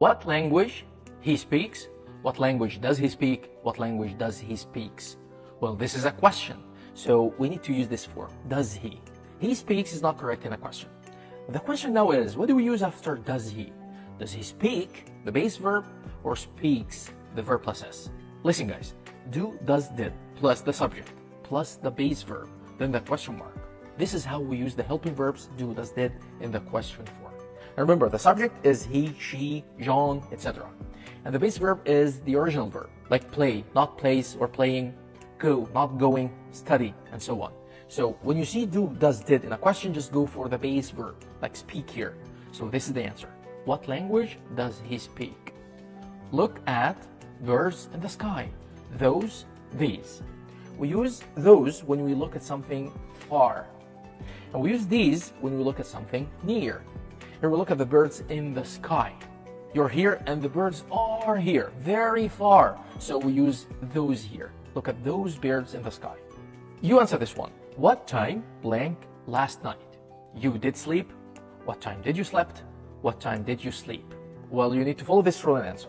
What language he speaks? What language does he speak? What language does he speaks? Well, this is a question, so we need to use this form. Does he? He speaks is not correct in a question. The question now is, what do we use after does he? Does he speak, the base verb, or speaks, the verb plus s? Listen guys, do, does, did, plus the subject, plus the base verb, then the question mark. This is how we use the helping verbs do, does, did in the question form. And remember, the subject is he, she, Jean, etc. And the base verb is the original verb, like play, not plays or playing, go, not going, study, and so on. So when you see do, does, did in a question, just go for the base verb, like speak here. So this is the answer. What language does he speak? Look at birds in the sky. Those, these. We use those when we look at something far. And we use these when we look at something near. Here we look at the birds in the sky. You're here and the birds are here, very far. So we use those here. Look at those birds in the sky. You answer this one. What time blank last night? You did sleep? What time did you slept? What time did you sleep? Well, you need to follow this rule and answer.